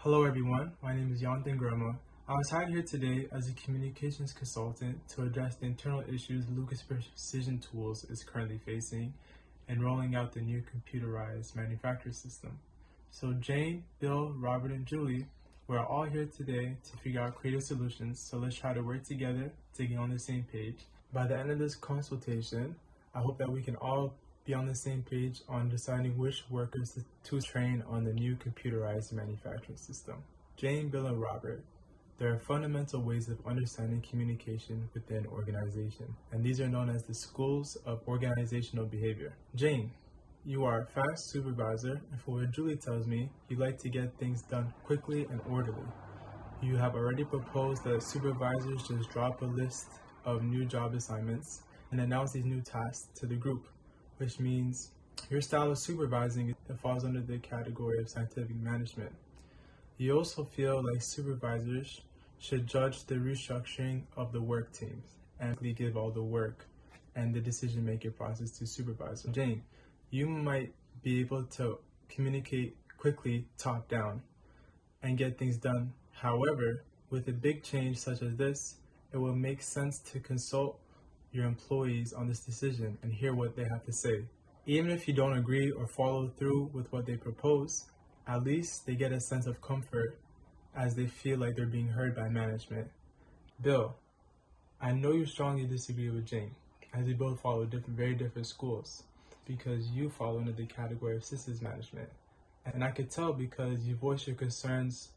Hello everyone, my name is Yonathan Girma. I was hired here today as a communications consultant to address the internal issues Lucas Precision Tools is currently facing in rolling out the new computerized manufacturing system. So Jane, Bill, Robert, and Julie, we're all here today to figure out creative solutions, so let's try to work together to get on the same page. By the end of this consultation, I hope that we can all be on the same page on deciding which workers to train on the new computerized manufacturing system. Jane, Bill, and Robert, there are fundamental ways of understanding communication within an organization, and these are known as the schools of organizational behavior. Jane, you are a fast supervisor, and for what Julie tells me, you like to get things done quickly and orderly. You have already proposed that supervisors just drop a list of new job assignments and announce these new tasks to the group, which means your style of supervising falls under the category of scientific management. You also feel like supervisors should judge the restructuring of the work teams and give all the work and the decision-making process to supervisor. Jane, you might be able to communicate quickly top-down and get things done. However, with a big change such as this, it will make sense to consult your employees on this decision and hear what they have to say. Even if you don't agree or follow through with what they propose, at least they get a sense of comfort as they feel like they're being heard by management. Bill, I know you strongly disagree with Jane, as we both follow very different schools, because you fall under the category of systems management. And I could tell because you voice your concerns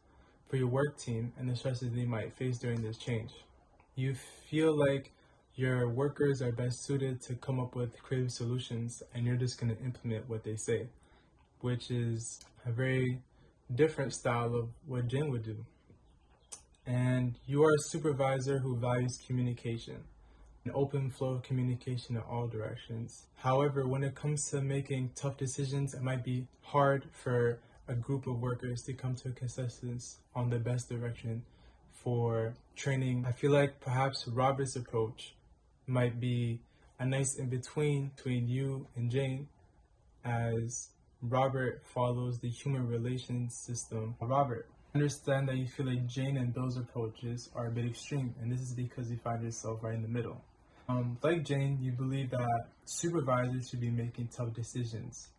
for your work team and the stresses they might face during this change. You feel like your workers are best suited to come up with creative solutions and you're just going to implement what they say, which is a very different style of what Jane would do. And you are a supervisor who values communication, an open flow of communication in all directions. However, when it comes to making tough decisions, it might be hard for a group of workers to come to a consensus on the best direction for training. I feel like perhaps Robert's approach might be a nice in-between between you and Jane, as Robert follows the human relations system. Robert, I understand that you feel like Jane and Bill's approaches are a bit extreme, and this is because you find yourself right in the middle. Like Jane, you believe that supervisors should be making tough decisions,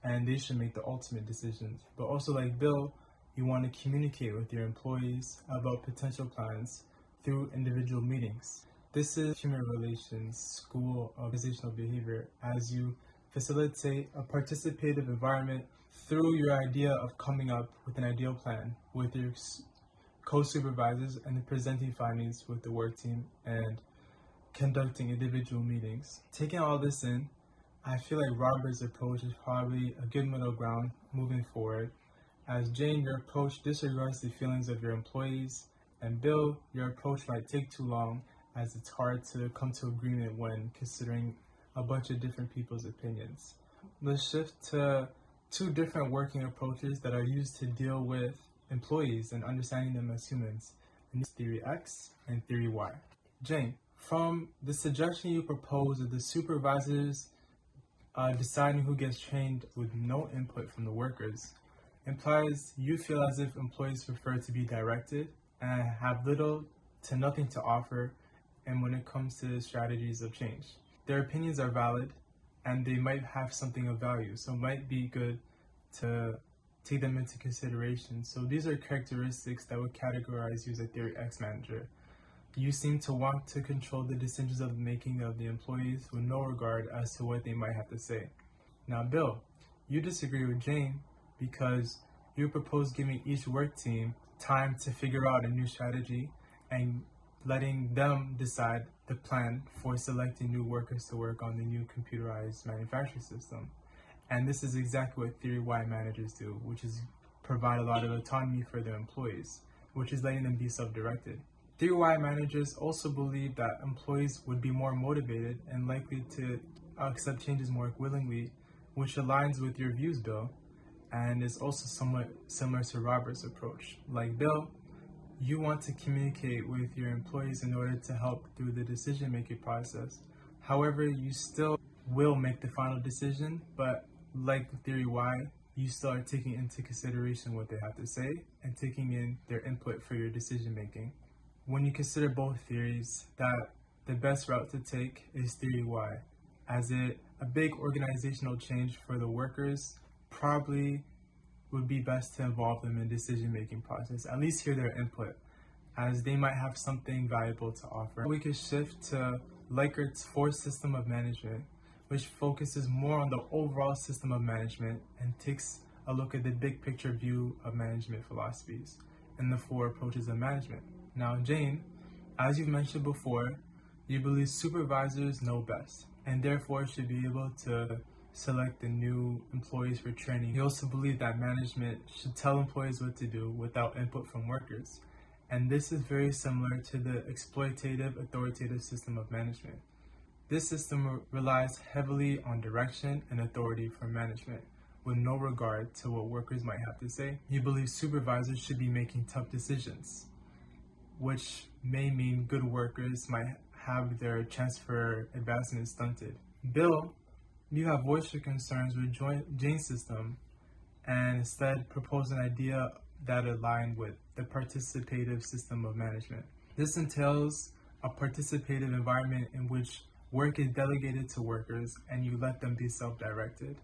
and they should make the ultimate decisions. But also like Bill, you want to communicate with your employees about potential plans through individual meetings. This is human relations school of organizational behavior, as you facilitate a participative environment through your idea of coming up with an ideal plan with your co-supervisors and then presenting findings with the work team and conducting individual meetings. Taking all this in, I feel like Robert's approach is probably a good middle ground moving forward. As Jane, your approach disregards the feelings of your employees, and Bill, your approach might take too long, as it's hard to come to agreement when considering a bunch of different people's opinions. Let's shift to two different working approaches that are used to deal with employees and understanding them as humans, and this Theory X and Theory Y. Jane, from the suggestion you propose of the supervisors deciding who gets trained with no input from the workers, implies you feel as if employees prefer to be directed and have little to nothing to offer, and when it comes to strategies of change. Their opinions are valid and they might have something of value, so it might be good to take them into consideration. So these are characteristics that would categorize you as a Theory X manager. You seem to want to control the decisions of the making of the employees with no regard as to what they might have to say. Now Bill, you disagree with Jane because you propose giving each work team time to figure out a new strategy and letting them decide the plan for selecting new workers to work on the new computerized manufacturing system. And this is exactly what Theory Y managers do, which is provide a lot of autonomy for their employees, which is letting them be self-directed. Theory Y managers also believe that employees would be more motivated and likely to accept changes more willingly, which aligns with your views, Bill, and is also somewhat similar to Robert's approach. Like Bill, you want to communicate with your employees in order to help through the decision-making process. However, you still will make the final decision, but like Theory Y, you start taking into consideration what they have to say and taking in their input for your decision making. When you consider both theories, that the best route to take is theory Y, as a big organizational change for the workers probably would be best to involve them in decision-making process, at least hear their input, as they might have something valuable to offer. We could shift to Likkert's fourth system of management, which focuses more on the overall system of management and takes a look at the big picture view of management philosophies and the four approaches of management. Now, Jane, as you've mentioned before, you believe supervisors know best and therefore should be able to select the new employees for training. You also believe that management should tell employees what to do without input from workers. And this is very similar to the exploitative authoritative system of management. This system relies heavily on direction and authority from management, with no regard to what workers might have to say. You believe supervisors should be making tough decisions, which may mean good workers might have their chance for advancement stunted. Bill, you have voiced your concerns with Jane's system and instead proposed an idea that aligned with the participative system of management. This entails a participative environment in which work is delegated to workers and you let them be self-directed.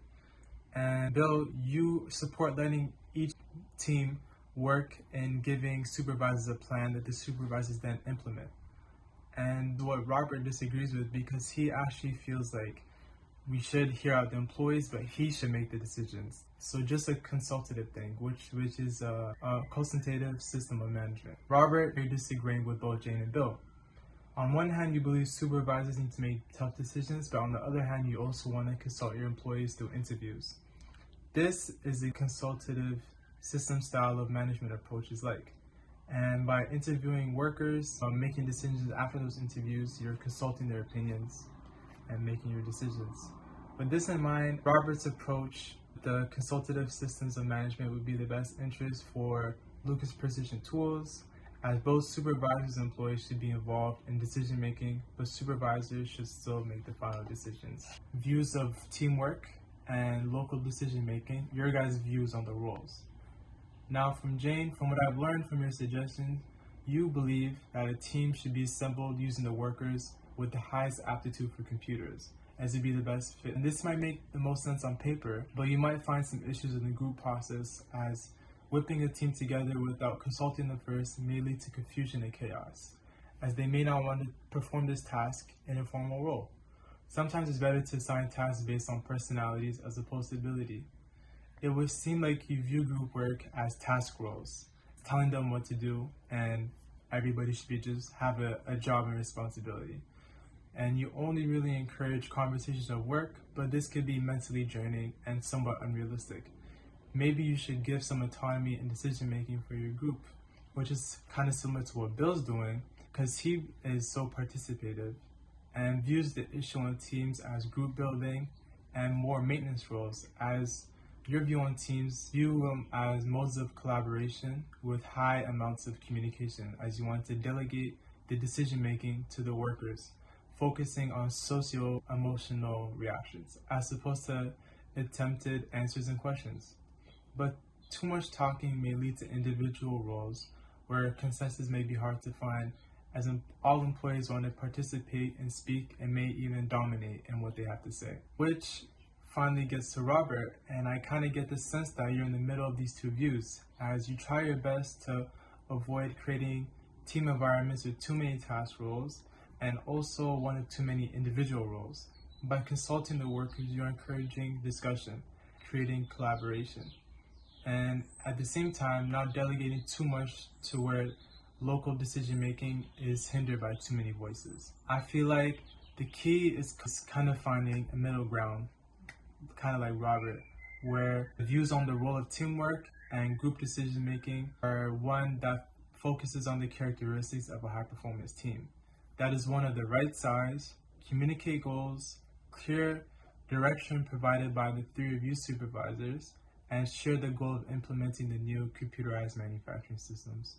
And Bill, you support letting each team work in giving supervisors a plan that the supervisors then implement. And what Robert disagrees with, because he actually feels like we should hear out the employees, but he should make the decisions. So just a consultative thing, which is a consultative system of management. Robert, you're disagreeing with both Jane and Bill. On one hand, you believe supervisors need to make tough decisions, but on the other hand, you also want to consult your employees through interviews. This is a consultative system style of management approach is like. And by interviewing workers, making decisions after those interviews, you're consulting their opinions and making your decisions. With this in mind, Robert's approach, the consultative systems of management, would be the best interest for Lucas Precision Tools, as both supervisors and employees should be involved in decision making, but supervisors should still make the final decisions. Views of teamwork and local decision making, your guys' views on the roles. Now from Jane, from what I've learned from your suggestions, you believe that a team should be assembled using the workers with the highest aptitude for computers, as it'd be the best fit. And this might make the most sense on paper, but you might find some issues in the group process, as whipping a team together without consulting them first may lead to confusion and chaos, as they may not want to perform this task in a formal role. Sometimes it's better to assign tasks based on personalities as opposed to ability. It would seem like you view group work as task roles, telling them what to do, and everybody should be just have a job and responsibility. And you only really encourage conversations of work, but this could be mentally draining and somewhat unrealistic. Maybe you should give some autonomy in decision making for your group, which is kind of similar to what Bill's doing, because he is so participative and views the issue on teams as group building and more maintenance roles, as your view on teams view them as modes of collaboration with high amounts of communication, as you want to delegate the decision making to the workers, focusing on socio-emotional reactions as opposed to attempted answers and questions. But too much talking may lead to individual roles where consensus may be hard to find, as all employees want to participate and speak and may even dominate in what they have to say. Which finally gets to Robert, and I kind of get the sense that you're in the middle of these two views, as you try your best to avoid creating team environments with too many task roles and also one of too many individual roles. By consulting the workers, you're encouraging discussion, creating collaboration, and at the same time not delegating too much to where local decision making is hindered by too many voices. I feel like the key is kind of finding a middle ground, kind of like Robert, where the views on the role of teamwork and group decision making are one that focuses on the characteristics of a high performance team. That is one of the right size, communicate goals, clear direction provided by the three of you supervisors, and share the goal of implementing the new computerized manufacturing systems,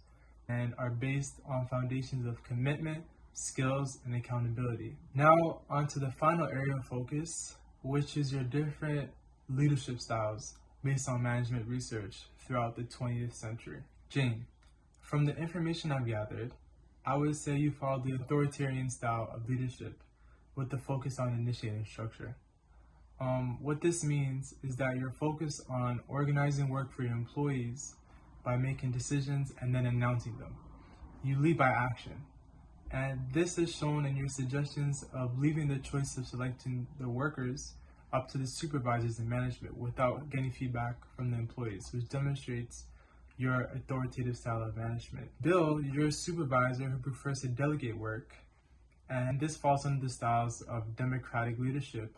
and are based on foundations of commitment, skills, and accountability. Now on to the final area of focus, which is your different leadership styles based on management research throughout the 20th century. Jane, from the information I've gathered, I would say you follow the authoritarian style of leadership with the focus on initiating structure. What this means is that you're focused on organizing work for your employees by making decisions and then announcing them. You lead by action. And this is shown in your suggestions of leaving the choice of selecting the workers up to the supervisors and management without getting feedback from the employees, which demonstrates your authoritative style of management. Bill, you're a supervisor who prefers to delegate work, and this falls under the styles of democratic leadership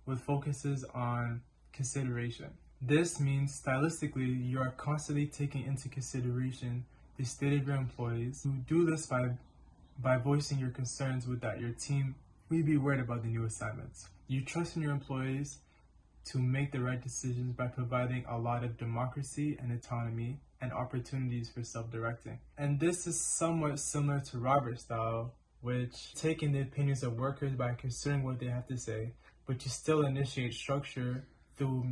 with focuses on consideration. This means stylistically you are constantly taking into consideration the state of your employees. You do this by voicing your concerns with that your team may be worried about the new assignments. You trust in your employees to make the right decisions by providing a lot of democracy and autonomy and opportunities for self-directing. And this is somewhat similar to Robert's style, which taking the opinions of workers by considering what they have to say, but you still initiate structure through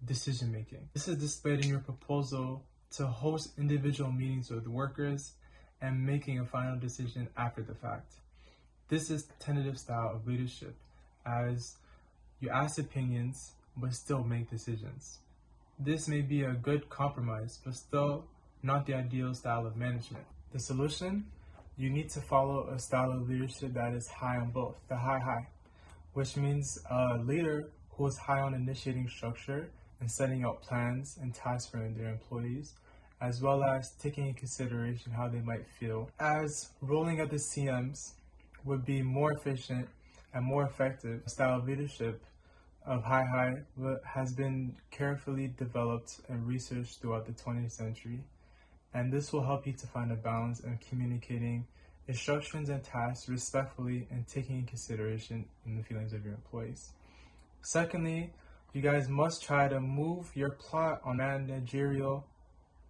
decision making. This is displayed in your proposal to host individual meetings with workers and making a final decision after the fact. This is tentative style of leadership, as you ask opinions but still make decisions. This may be a good compromise, but still not the ideal style of management. The solution? You need to follow a style of leadership that is high on both, the high, which means a leader who is high on initiating structure and setting out plans and tasks for their employees, as well as taking into consideration how they might feel, as rolling out the CMs would be more efficient and more effective. Style of leadership of high has been carefully developed and researched throughout the 20th century, and this will help you to find a balance in communicating instructions and tasks respectfully and taking into consideration in the feelings of your employees. Secondly, you guys must try to move your plot on managerial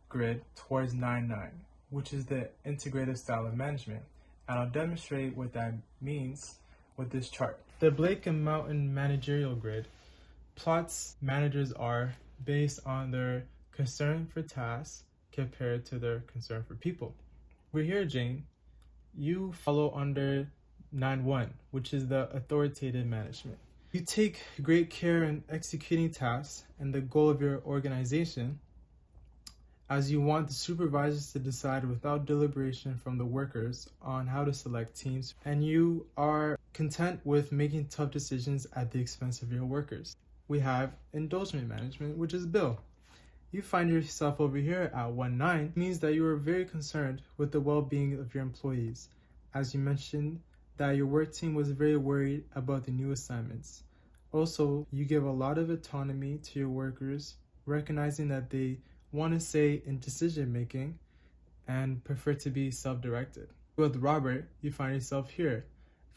grid towards 9-9, which is the integrative style of management. And I'll demonstrate what that means with this chart. The Blake and Mountain managerial grid plots managers are based on their concern for tasks compared to their concern for people. We're here, Jane. You follow under 9-1, which is the authoritative management. You take great care in executing tasks and the goal of your organization, as you want the supervisors to decide without deliberation from the workers on how to select teams, and you are content with making tough decisions at the expense of your workers. We have indulgent management, which is Bill. You find yourself over here at 1-9, means that you are very concerned with the well-being of your employees. As you mentioned, that your work team was very worried about the new assignments. Also, you give a lot of autonomy to your workers, recognizing that they want to say in decision making and prefer to be self-directed. With Robert, you find yourself here,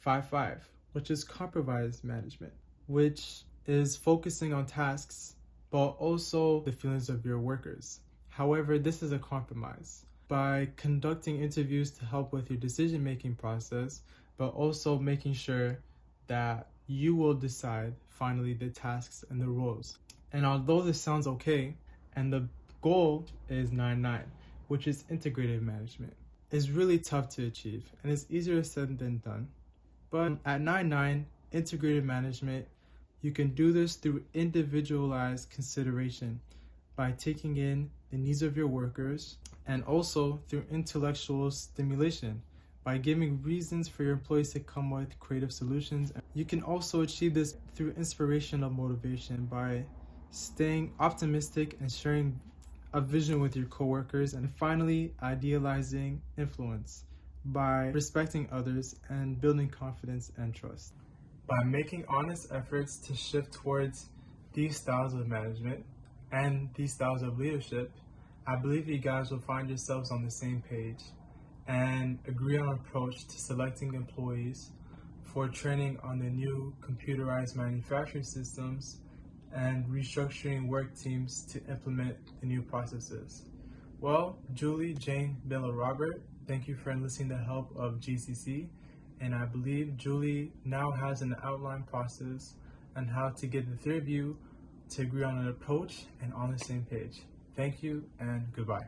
5-5, which is compromise management, which is focusing on tasks but also the feelings of your workers. However, this is a compromise. By conducting interviews to help with your decision-making process, but also making sure that you will decide finally the tasks and the roles. And although this sounds okay, and the goal is 9-9, which is integrative management, it's really tough to achieve, and it's easier said than done. But at 9-9, integrative management, you can do this through individualized consideration by taking in the needs of your workers, and also through intellectual stimulation by giving reasons for your employees to come with creative solutions. You can also achieve this through inspirational motivation by staying optimistic and sharing a vision with your coworkers, and finally idealizing influence by respecting others and building confidence and trust. By making honest efforts to shift towards these styles of management and these styles of leadership, I believe you guys will find yourselves on the same page and agree on an approach to selecting employees for training on the new computerized manufacturing systems and restructuring work teams to implement the new processes. Well, Julie, Jane, Bill, and Robert, thank you for enlisting the help of GCC, and I believe Julie now has an outline process on how to get the three of you to agree on an approach and on the same page. Thank you and goodbye.